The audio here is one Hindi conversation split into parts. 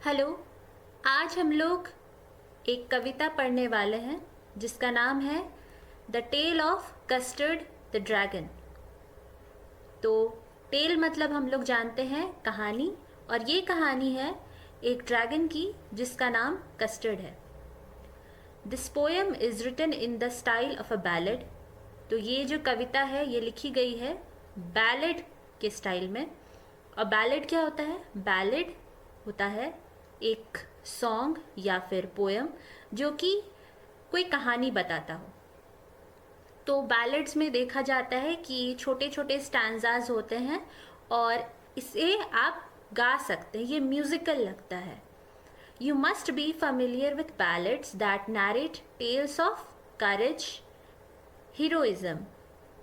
हेलो। आज हम लोग एक कविता पढ़ने वाले हैं जिसका नाम है the tale of Custard the dragon. तो टेल मतलब हम लोग जानते हैं कहानी, और ये कहानी है एक ड्रैगन की जिसका नाम कस्टर्ड है। This poem is written in the style of a ballad. तो ये जो कविता है ये लिखी गई है बैलेड के स्टाइल में। और बैलेड क्या होता है? बैलेड होता है एक सॉन्ग या फिर पोएम जो कि कोई कहानी बताता हो। तो बैलेड्स में देखा जाता है कि छोटे छोटे स्टैंजाज होते हैं और इसे आप गा सकते हैं, ये म्यूजिकल लगता है। You must be familiar with ballads that narrate tales of courage, heroism।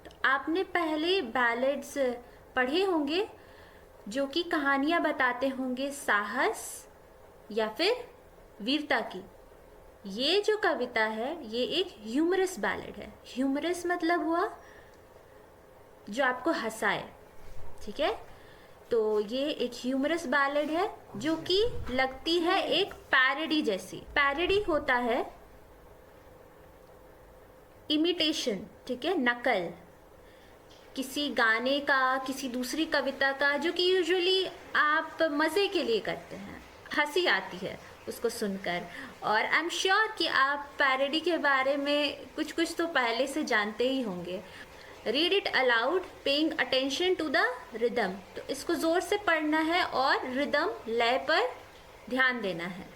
तो आपने पहले बैलेड्स पढ़े होंगे जो कि कहानियां बताते होंगे साहस या फिर वीरता की। ये जो कविता है ये एक ह्यूमरस बैलेड है। ह्यूमरस मतलब हुआ जो आपको हंसाए, ठीक है? तो ये एक ह्यूमरस बैलेड है जो कि लगती है एक पैरोडी जैसी। पैरोडी होता है इमिटेशन, ठीक है, नकल किसी गाने का, किसी दूसरी कविता का, जो कि यूजुअली आप मज़े के लिए करते हैं, हंसी आती है उसको सुनकर। और आई एम श्योर कि आप पैरोडी के बारे में कुछ कुछ तो पहले से जानते ही होंगे। Read it aloud paying attention to the rhythm. तो इसको ज़ोर से पढ़ना है और रिदम, लय पर ध्यान देना है।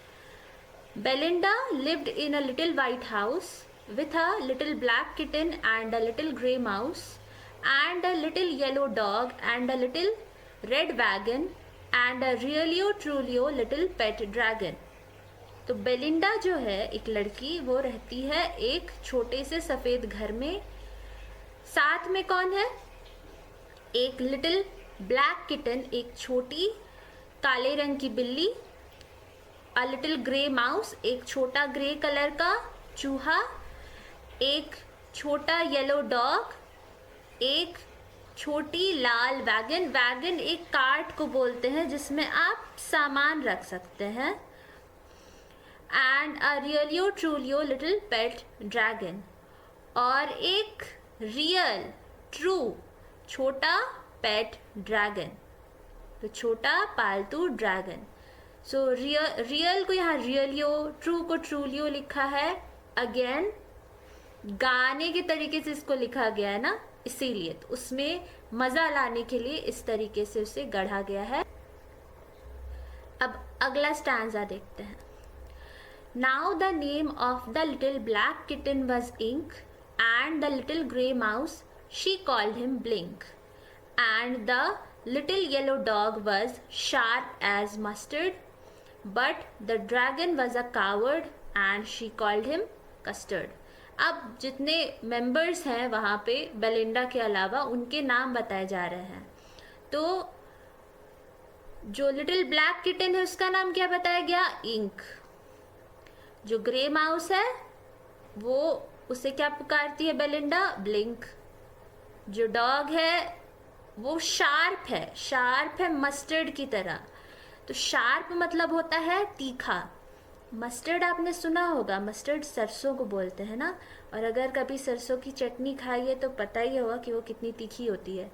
Belinda lived in a little white house with a little black kitten and a little grey mouse and a little yellow dog and a little red wagon and a really truly little pet dragon। तो बेलिंडा जो है एक लड़की, वो रहती है एक छोटे से सफ़ेद घर में। साथ में कौन है? एक लिटिल ब्लैक किटन, एक छोटी काले रंग की बिल्ली। अ लिटिल ग्रे माउस, एक छोटा ग्रे कलर का चूहा। एक छोटा येलो डॉग, एक छोटी लाल वैगन। वैगन एक कार्ट को बोलते हैं जिसमें आप सामान रख सकते हैं। And a रियलियो ट्रूलियो little pet dragon, और एक रियल ट्रू छोटा पेट ड्रैगन। तो छोटा पालतू ड्रैगन। सो रियल को यहाँ रियलियो, ट्रू को ट्रूलियो लिखा है। अगेन गाने के तरीके से इसको लिखा गया है ना, इसीलिए तो उसमें मज़ा लाने के लिए इस तरीके से उसे गढ़ा गया है। अब अगला स्टैंजा देखते हैं। Now the name of the little black kitten was Ink and the little grey mouse she called him Blink, and the little yellow dog was sharp as mustard, but the dragon was a coward and she called him Custard। अब जितने मेंबर्स हैं वहाँ पे बेलिंडा के अलावा उनके नाम बताए जा रहे हैं। तो जो लिटिल ब्लैक किटन है उसका नाम क्या बताया गया? इंक। जो ग्रे माउस है वो, उसे क्या पुकारती है बेलिंडा? ब्लिंक। जो डॉग है वो शार्प है, शार्प है मस्टर्ड की तरह। तो शार्प मतलब होता है तीखा। मस्टर्ड आपने सुना होगा, मस्टर्ड सरसों को बोलते हैं ना। और अगर कभी सरसों की चटनी खाई है तो पता ही होगा कि वो कितनी तीखी होती है।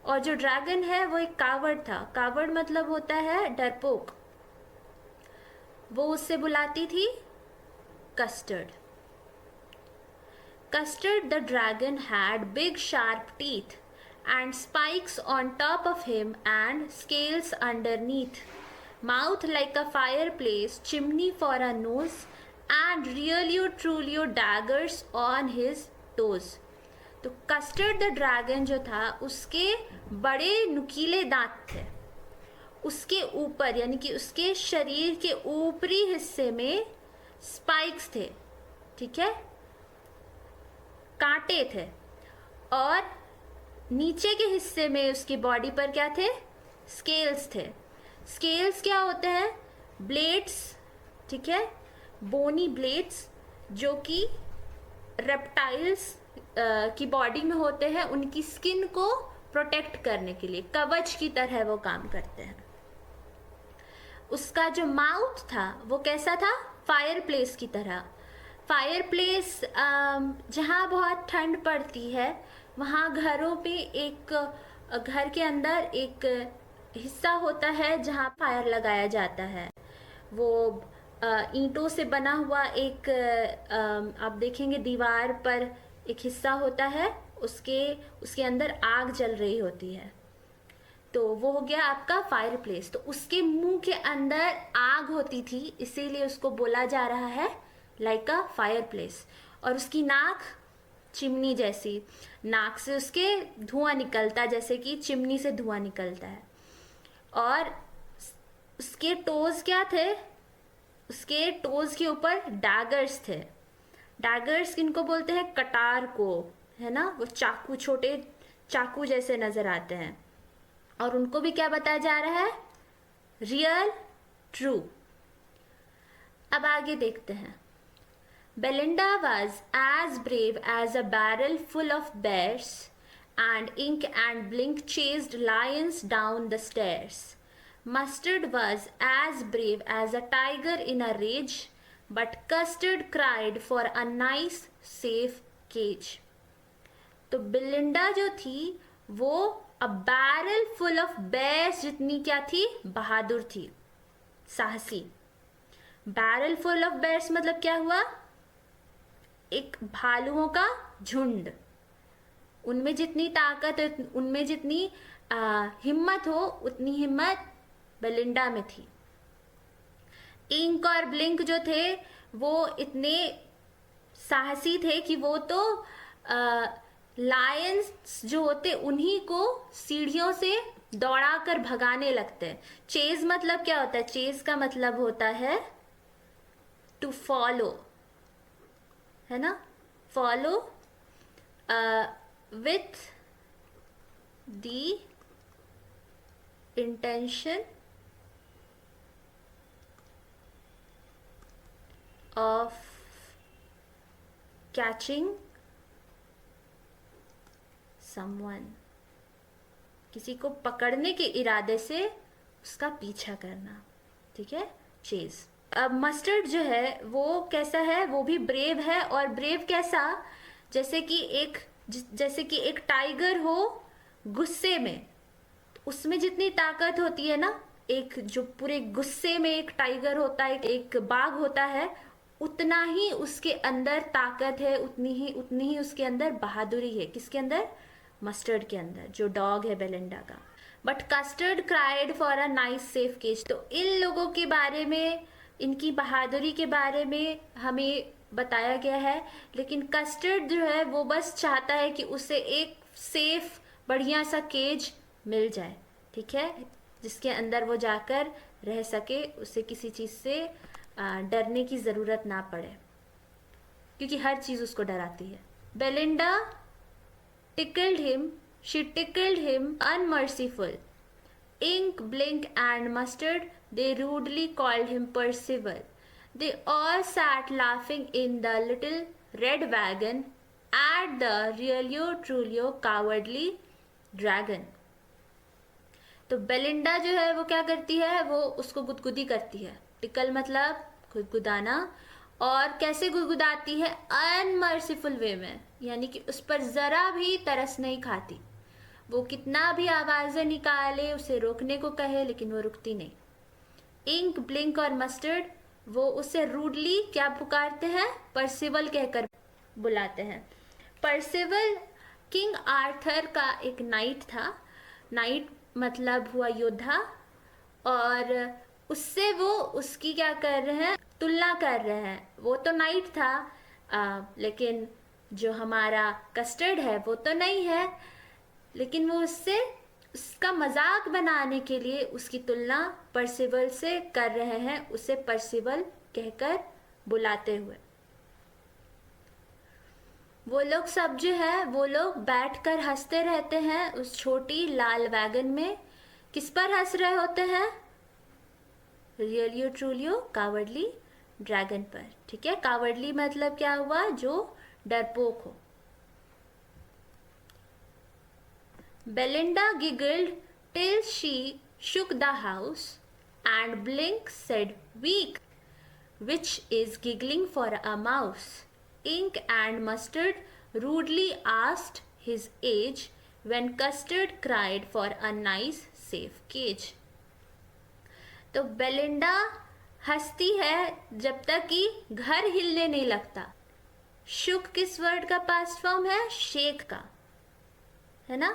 और जो ड्रैगन है वो एक कावड़ था। कावड़ मतलब होता है डरपोक। वो उससे बुलाती थी custard. Custard the dragon had big sharp teeth and spikes on top of him and scales underneath, mouth like a fireplace, chimney for a nose and really truly daggers on his toes। तो कस्टर्ड द ड्रैगन जो था उसके बड़े नुकीले दांत थे। उसके ऊपर यानी कि उसके शरीर के ऊपरी हिस्से में स्पाइक्स थे, ठीक है, कांटे थे। और नीचे के हिस्से में उसकी बॉडी पर क्या थे? स्केल्स थे। स्केल्स क्या होते हैं? ब्लेड्स, ठीक है, बोनी ब्लेड्स जो कि रेप्टाइल्स की बॉडी में होते हैं, उनकी स्किन को प्रोटेक्ट करने के लिए कवच की तरह वो काम करते हैं। उसका जो माउथ था वो कैसा था, फायर प्लेस की तरह। फायर प्लेस जहाँ बहुत ठंड पड़ती है वहाँ घरों पे एक घर के अंदर एक हिस्सा होता है जहाँ फायर लगाया जाता है। वो ईंटों से बना हुआ एक आप देखेंगे दीवार पर एक हिस्सा होता है, उसके उसके अंदर आग जल रही होती है। तो वो हो गया आपका फायर प्लेस। तो उसके मुंह के अंदर आग होती थी, इसीलिए उसको बोला जा रहा है लाइक अ फायर प्लेस। और उसकी नाक चिमनी जैसी, नाक से उसके धुआं निकलता जैसे कि चिमनी से धुआं निकलता है। और उसके टोज क्या थे, उसके टोज के ऊपर डैगर्स थे। डैगर्स किनको बोलते हैं, कटार को, है ना, वो चाकू, छोटे चाकू जैसे नजर आते हैं। और उनको भी क्या बताया जा रहा है, रियल ट्रू। अब आगे देखते हैं। Belinda was as brave as a barrel full of bears and Ink and Blink chased lions down the stairs. Mustard was as brave as a tiger in a rage, but Custard cried for a nice safe cage. तो बिलिंडा जो थी वो a barrel full of bears जितनी क्या थी, बहादुर थी, साहसी। बैरल फुल ऑफ बेयर्स मतलब क्या हुआ, एक भालुओं का झुंड। उनमें जितनी ताकत, उनमें जितनी हिम्मत हो, उतनी हिम्मत बेलिंडा में थी। इंक और ब्लिंक जो थे वो इतने साहसी थे कि वो तो लायंस जो होते उन्हीं को सीढ़ियों से दौड़ाकर भगाने लगते हैं। चेज मतलब क्या होता है, चेज का मतलब होता है टू फॉलो, है ना, follow with the intention of catching someone, किसी को पकड़ने के इरादे से उसका पीछा करना, ठीक है, चेज। अब मस्टर्ड जो है वो कैसा है, वो भी ब्रेव है। और ब्रेव कैसा, जैसे कि एक टाइगर हो गुस्से में, उसमें जितनी ताकत होती है ना, एक जो पूरे गुस्से में एक टाइगर होता है, एक बाघ होता है, उतना ही उसके अंदर ताकत है, उतनी ही उसके अंदर बहादुरी है। किसके अंदर, मस्टर्ड के अंदर, जो डॉग है बेलिंडा का। But Custard cried for a nice safe cage. तो इन लोगों के बारे में, इनकी बहादुरी के बारे में हमें बताया गया है, लेकिन कस्टर्ड जो है वो बस चाहता है कि उसे एक सेफ बढ़िया सा केज मिल जाए, ठीक है, जिसके अंदर वो जाकर रह सके, उसे किसी चीज़ से डरने की ज़रूरत ना पड़े, क्योंकि हर चीज़ उसको डराती है। Belinda she tickled him unmerciful. Ink, Blink and Mustard, they rudely called him Percival. They all sat laughing in the little red wagon at the really truly cowardly dragon. तो बेलिंडा जो है वो क्या करती है, वो उसको गुदगुदी करती है। टिकल मतलब गुदगुदाना, और कैसे गुदगुदाती है, अनमर्सीफुल वे में, यानी कि उस पर ज़रा भी तरस नहीं खाती। वो कितना भी आवाज़ें निकाले, उसे रोकने को कहे, लेकिन वो रुकती नहीं। इंक, ब्लिंक और मस्टर्ड वो उसे रूडली क्या पुकारते हैं, परसिवल कहकर बुलाते हैं। परसिवल किंग आर्थर का एक नाइट था। नाइट मतलब हुआ योद्धा, और उससे वो उसकी क्या कर रहे हैं, तुलना कर रहे हैं। वो तो नाइट था, लेकिन जो हमारा कस्टर्ड है वो तो नहीं है, लेकिन वो उससे उसका मजाक बनाने के लिए उसकी तुलना परसिवल से कर रहे हैं, उसे परसिवल कहकर बुलाते हुए। वो लोग सब जो है वो लोग बैठकर हंसते रहते हैं उस छोटी लाल वैगन में। किस पर हंस रहे होते हैं, रियलियो ट्रूलियो कावर्डली ड्रैगन पर, ठीक है। कावर्डली मतलब क्या हुआ, जो डरपोक हो। Belinda giggled till she shook the house. and Blink said weak, which is giggling for a mouse. Ink and Mustard rudely asked his age when Custard cried for a nice safe cage. तो बेलिंडा हंसती है जब तक कि घर हिलने नहीं लगता. शुक किस वर्ड का पास्ट फॉर्म है? शेक का, है ना.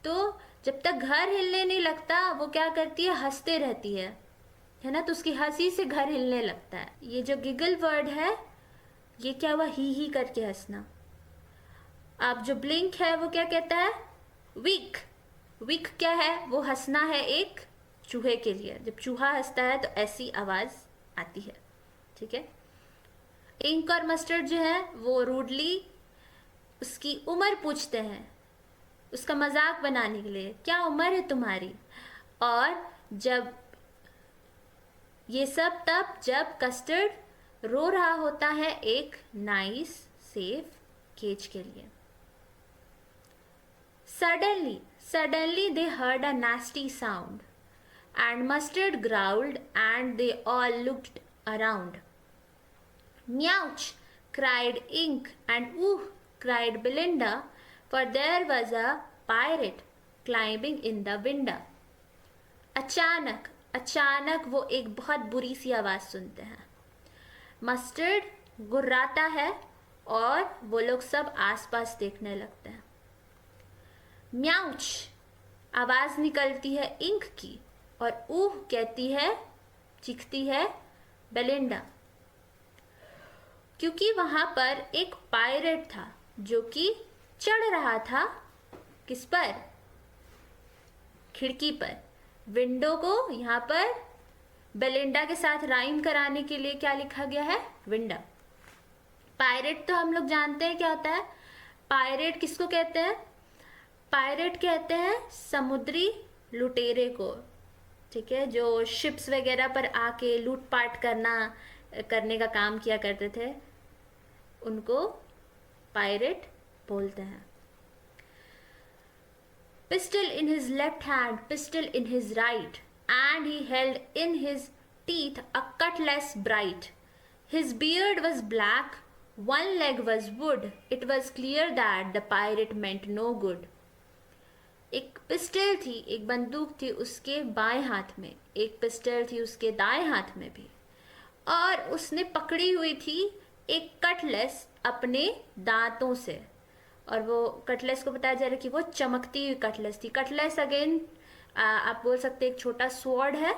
तो जब तक घर हिलने नहीं लगता वो क्या करती है? हंसते रहती है ना. तो उसकी हंसी से घर हिलने लगता है. ये जो गिगल वर्ड है ये क्या हुआ? ही करके हंसना. अब जो ब्लिंक है वो क्या कहता है? वीक. वीक क्या है? वो हंसना है एक चूहे के लिए. जब चूहा हंसता है तो ऐसी आवाज आती है. ठीक है. इंक और मस्टर्ड जो है वो रूडली उसकी उम्र पूछते हैं, उसका मजाक बनाने के लिए. क्या उम्र है तुम्हारी? और जब ये सब तब जब कस्टर्ड रो रहा होता है एक नाइस सेफ केज के लिए. Suddenly they heard a nasty sound and Mustard growled and they all looked around. Meouch! Cried Ink and ooh! Cried Belinda, for there was a pirate climbing in the window. अचानक वो एक बहुत बुरी सी आवाज सुनते हैं. मस्टर्ड गुर्राता है और वो लोग सब आसपास देखने लगते हैं. म्याउच आवाज निकलती है इंक की और ऊह कहती है, चीखती है बेलिंडा, क्योंकि वहां पर एक पायरेट था जो कि चढ़ रहा था किस पर? खिड़की पर. विंडो को यहाँ पर बेलिंडा के साथ राइम कराने के लिए क्या लिखा गया है? विंडो. पायरेट तो हम लोग जानते हैं क्या होता है. पायरेट किसको कहते हैं? पायरेट कहते हैं समुद्री लुटेरे को. ठीक है. जो शिप्स वगैरह पर आके लूटपाट करने का काम किया करते थे उनको पायरेट बोलते हैं. Pistol in his left hand, pistol in his right, and he held in his teeth a cutlass bright. His beard was black, one leg was wood. It was clear that the pirate meant no good. एक पिस्टल थी, एक बंदूक थी उसके बाएं हाथ में, एक पिस्टल थी उसके दाएं हाथ में भी, और उसने पकड़ी हुई थी एक कटलेस अपने दांतों से. और वो कटलेस को बताया जा रहा है कि वो चमकती हुई कटलेस थी. कटलेस अगेन आप बोल सकते हैं एक छोटा स्वॉर्ड है,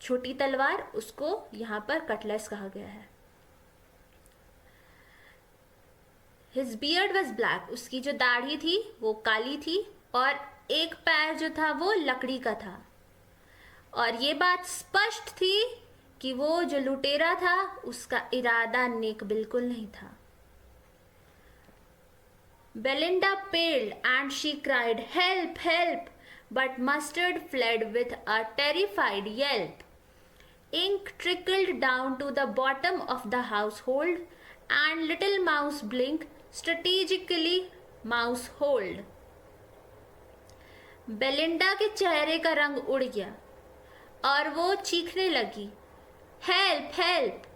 छोटी तलवार, उसको यहाँ पर कटलेस कहा गया है. His beard was black, उसकी जो दाढ़ी थी वो काली थी और एक पैर जो था वो लकड़ी का था. और ये बात स्पष्ट थी कि वो जो लुटेरा था उसका इरादा नेक बिल्कुल नहीं था. Belinda paled and she cried, "Help! Help!" But Mustard fled with a terrified yelp. Ink trickled down to the bottom of the household, and little Mouse Blink strategically mouse-holed. Belinda के चेहरे का रंग उड़ गया और वो चीखने लगी, "Help! Help!"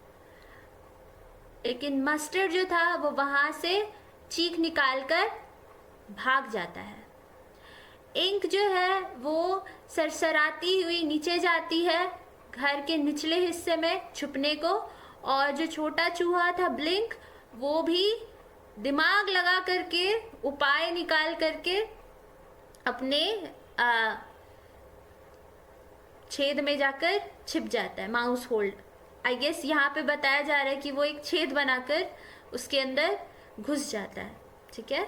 लेकिन मस्टर्ड जो था वो वहां से चीख निकालकर भाग जाता है. इंक जो है वो सरसराती हुई नीचे जाती है घर के निचले हिस्से में छुपने को, और जो छोटा चूहा था ब्लिंक वो भी दिमाग लगा करके उपाय निकाल करके अपने छेद में जाकर छिप जाता है. Mouse hold. आई गेस यहाँ पे बताया जा रहा है कि वो एक छेद बनाकर उसके अंदर घुस जाता है. ठीक है.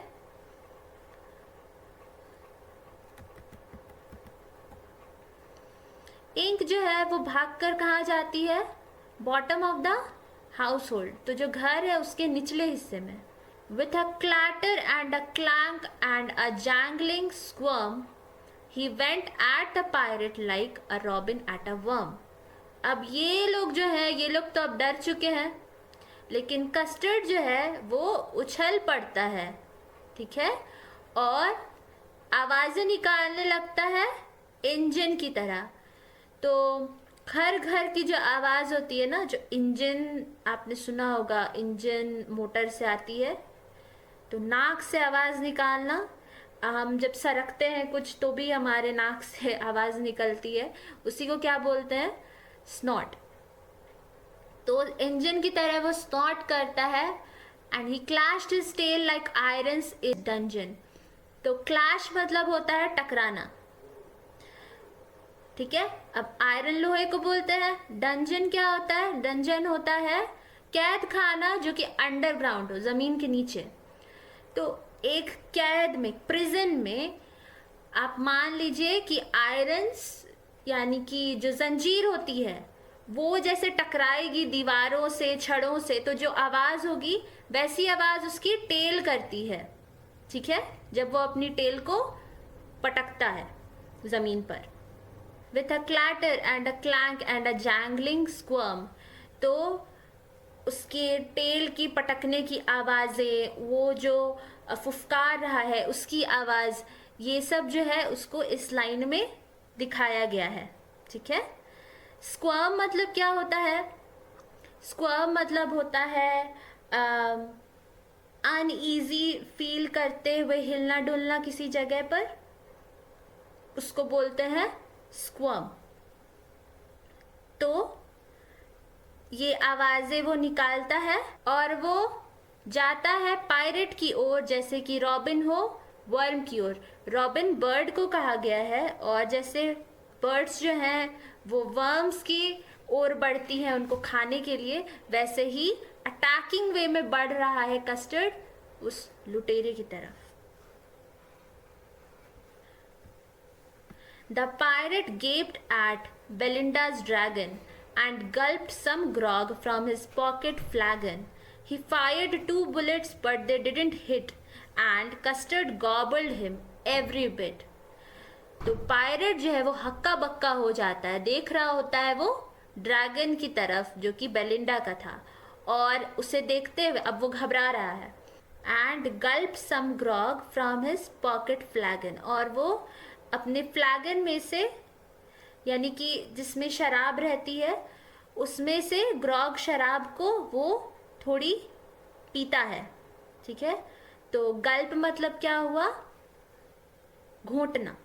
इंक जो है वो भागकर कहाँ जाती है? Bottom of the house hold. तो जो घर है उसके निचले हिस्से में. With a clatter and a clank and a jangling squirm he went at the pirate like a robin at a worm. अब ये लोग जो है ये लोग तो अब डर चुके हैं, लेकिन कस्टर्ड जो है वो उछल पड़ता है. ठीक है. और आवाजें निकालने लगता है इंजन की तरह. तो हर घर की जो आवाज़ होती है ना, जो इंजन, आपने सुना होगा इंजन मोटर से आती है, तो नाक से आवाज़ निकालना, हम जब सरकते हैं कुछ तो भी हमारे नाक से आवाज़ निकलती है, उसी को क्या बोलते हैं? स्नॉट। तो इंजन की तरह वो स्नॉट करता है। And he clashed his tail like irons is dungeon. तो क्लैश मतलब होता है टकराना, ठीक है। अब आयरन लोहे को बोलते हैं। डंजन क्या होता है? डंजन होता है कैद खाना जो कि अंडरग्राउंड हो, जमीन के नीचे। तो एक कैद में, प्रिजन में, आप मान लीजिए कि आयरन्स यानी कि जो जंजीर होती है वो जैसे टकराएगी दीवारों से, छड़ों से, तो जो आवाज होगी वैसी आवाज उसकी टेल करती है, ठीक है, जब वो अपनी टेल को पटकता है जमीन पर। With a clatter and a clank and a jangling squirm. तो उसके टेल की पटकने की आवाज़ें, वो जो फुफकार रहा है उसकी आवाज़, ये सब जो है उसको इस लाइन में दिखाया गया है, ठीक है। स्क्वर्म मतलब क्या होता है? स्क्वर्म मतलब होता है अनईजी फील करते हुए हिलना डुलना किसी जगह पर, उसको बोलते हैं स्क्वर्म। तो ये आवाजें वो निकालता है और वो जाता है पायरेट की ओर, जैसे कि रॉबिन हो वर्म की ओर। रॉबिन बर्ड को कहा गया है, और जैसे बर्ड्स जो हैं वो वर्म्स की ओर बढ़ती हैं उनको खाने के लिए, वैसे ही अटैकिंग वे में बढ़ रहा है कस्टर्ड उस लुटेरे की तरफ। The pirate gaped at Belinda's dragon and gulped some grog from his pocket flagon. He fired 2 bullets but they didn't hit and Custard gobbled him every bit. तो पायरेट जो है वो हक्का बक्का हो जाता है, देख रहा होता है वो ड्रैगन की तरफ जो कि बेलिंडा का था, और उसे देखते हुए अब वो घबरा रहा है। And gulp some grog from his pocket flagon, और वो अपने फ्लैगन में से, यानी कि जिसमें शराब रहती है उसमें से ग्रॉग शराब को वो थोड़ी पीता है, ठीक है। तो गल्प मतलब क्या हुआ? घोंटना,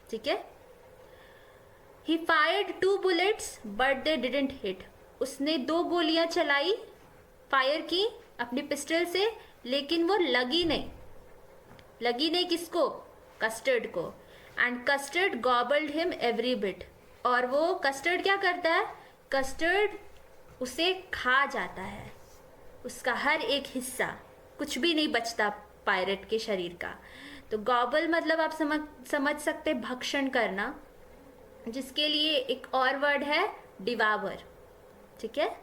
ठीक है। ही fired 2 bullets but they didn't hit. उसने 2 गोलियां चलाई, फायर की अपनी पिस्टल से, लेकिन वो लगी नहीं। लगी नहीं किसको? कस्टर्ड को। And custard गॉबल्ड him every bit. और वो कस्टर्ड क्या करता है? कस्टर्ड उसे खा जाता है, उसका हर एक हिस्सा, कुछ भी नहीं बचता पायरेट के शरीर का। तो गॉबल मतलब आप समझ सकते भक्षण करना, जिसके लिए एक और वर्ड है डिवावर, ठीक है,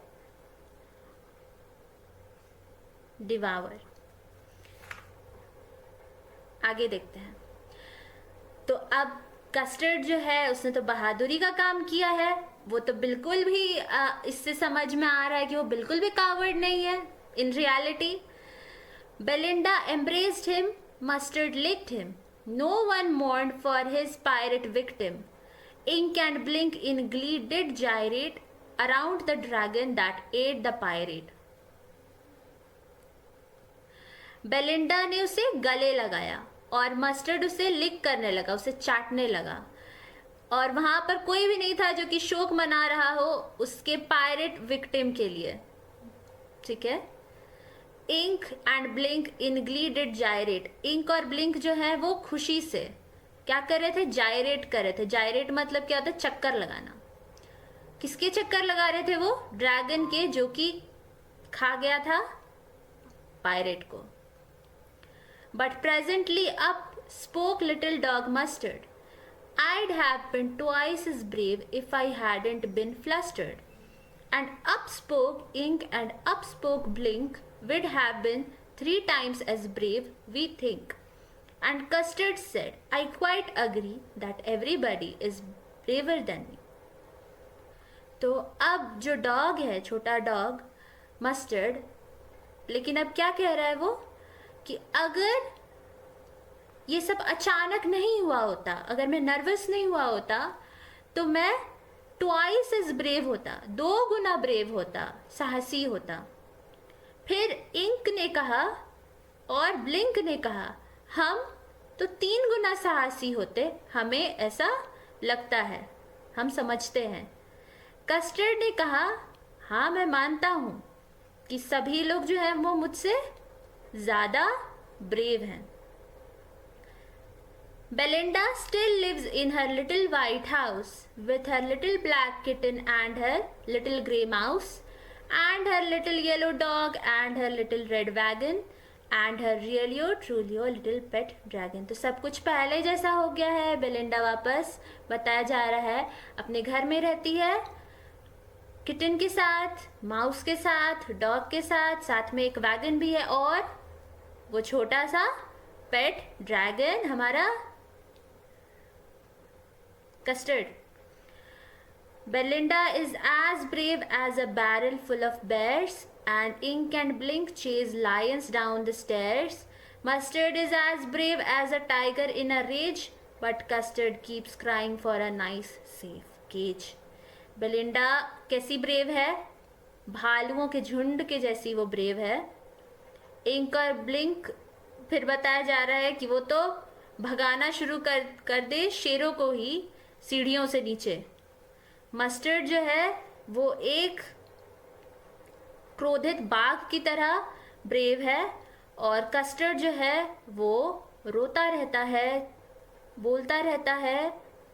डिवावर। आगे देखते हैं। तो अब कस्टर्ड जो है उसने तो बहादुरी का काम किया है, वो तो बिल्कुल भी इससे समझ में आ रहा है कि वो बिल्कुल भी कावर्ड नहीं है in reality. Belinda embraced him, Mustard licked him. No one mourned for his pirate victim. Ink and Blink in glee did gyrate around the dragon that ate the pirate. Belinda ने उसे गले लगाया और मस्टर्ड उसे लिक करने लगा, उसे चाटने लगा, और वहां पर कोई भी नहीं था जो कि शोक मना रहा हो उसके पायरेट विक्टिम के लिए, ठीक है। Ink and blink in glee did gyrate. Ink और ब्लिंक जो है वो खुशी से क्या कर रहे थे? जायरेट कर रहे थे। जायरेट मतलब क्या होता है? चक्कर लगाना। किसके चक्कर लगा रहे थे वो? ड्रैगन के, जो कि खा गया था पायरेट को। But presently up spoke little dog mustard, I'd have been twice as brave if I hadn't been flustered. And up spoke Ink and up spoke Blink, we'd have been 3 times as brave, we think. And Custard said, I quite agree that everybody is braver than me. तो अब जो डॉग है, छोटा डॉग मस्टर्ड, लेकिन अब क्या कह रहा है वो कि अगर ये सब अचानक नहीं हुआ होता, अगर मैं नर्वस नहीं हुआ होता, तो मैं ट्वाइस एज ब्रेव होता, 2 गुना ब्रेव होता, साहसी होता। फिर इंक ने कहा और ब्लिंक ने कहा, हम तो 3 गुना साहसी होते, हमें ऐसा लगता है, हम समझते हैं। कस्टर्ड ने कहा, हाँ मैं मानता हूँ कि सभी लोग जो हैं वो मुझसे ज़्यादा ब्रेव हैं। Belinda still lives in her little white house with her little black kitten and her little grey mouse and her little yellow dog and her little red wagon and her really or truly or little pet dragon। तो सब कुछ पहले जैसा हो गया है। बेलिंडा वापस बताया जा रहा है अपने घर में रहती है, किटन के साथ, माउस के साथ, डॉग के साथ, साथ में एक वैगन भी है और वो छोटा सा पेट ड्रैगन हमारा Custard। Belinda is as brave as a barrel full of bears, and Ink and Blink chase lions down the stairs. Mustard is as brave as a tiger in a rage, but Custard keeps crying for a nice, safe cage। Belinda कैसी ब्रेव है? भालुओं के झुंड के जैसी वो ब्रेव है। इंक और ब्लिंक फिर बताया जा रहा है कि वो तो भगाना शुरू कर दे शेरों को ही सीढ़ियों से नीचे। मस्टर्ड जो है वो एक क्रोधित बाघ की तरह ब्रेव है और कस्टर्ड जो है वो रोता रहता है, बोलता रहता है,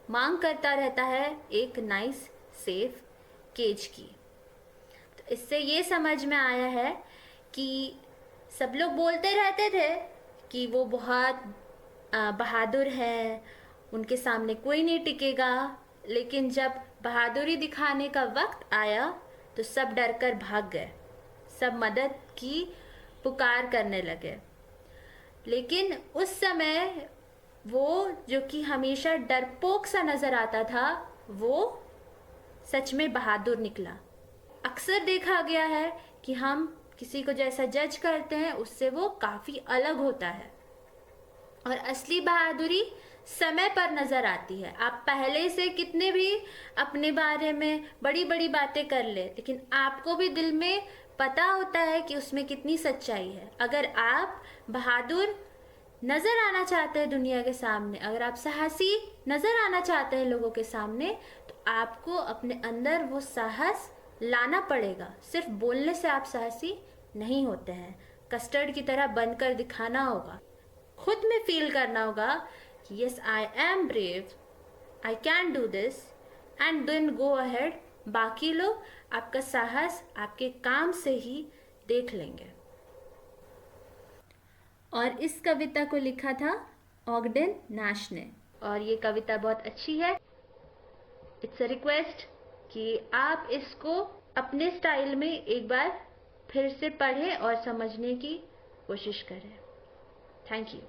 मांग करता रहता है एक नाइस सेफ केज की। तो इससे ये समझ में आया है कि सब लोग बोलते रहते थे कि वो बहुत बहादुर है, उनके सामने कोई नहीं टिकेगा, लेकिन जब बहादुरी दिखाने का वक्त आया तो सब डरकर भाग गए, सब मदद की पुकार करने लगे। लेकिन उस समय वो जो कि हमेशा डरपोक सा नजर आता था वो सच में बहादुर निकला। अक्सर देखा गया है कि हम किसी को जैसा जज करते हैं उससे वो काफ़ी अलग होता है और असली बहादुरी समय पर नज़र आती है। आप पहले से कितने भी अपने बारे में बड़ी बड़ी बातें कर ले, लेकिन आपको भी दिल में पता होता है कि उसमें कितनी सच्चाई है। अगर आप बहादुर नज़र आना चाहते हैं दुनिया के सामने, अगर आप साहसी नज़र आना चाहते हैं लोगों के सामने, तो आपको अपने अंदर वो साहस लाना पड़ेगा। सिर्फ बोलने से आप साहसी नहीं होते हैं, कस्टर्ड की तरह बनकर दिखाना होगा, खुद में फील करना होगा कि yes I am brave, I can do this and then go ahead. बाकी लोग आपका साहस आपके काम से ही देख लेंगे। और इस कविता को लिखा था ऑगडेन नाश ने और ये कविता बहुत अच्छी है। इट्स अ रिक्वेस्ट कि आप इसको अपने स्टाइल में एक बार फिर से पढ़ें और समझने की कोशिश करें। Thank you.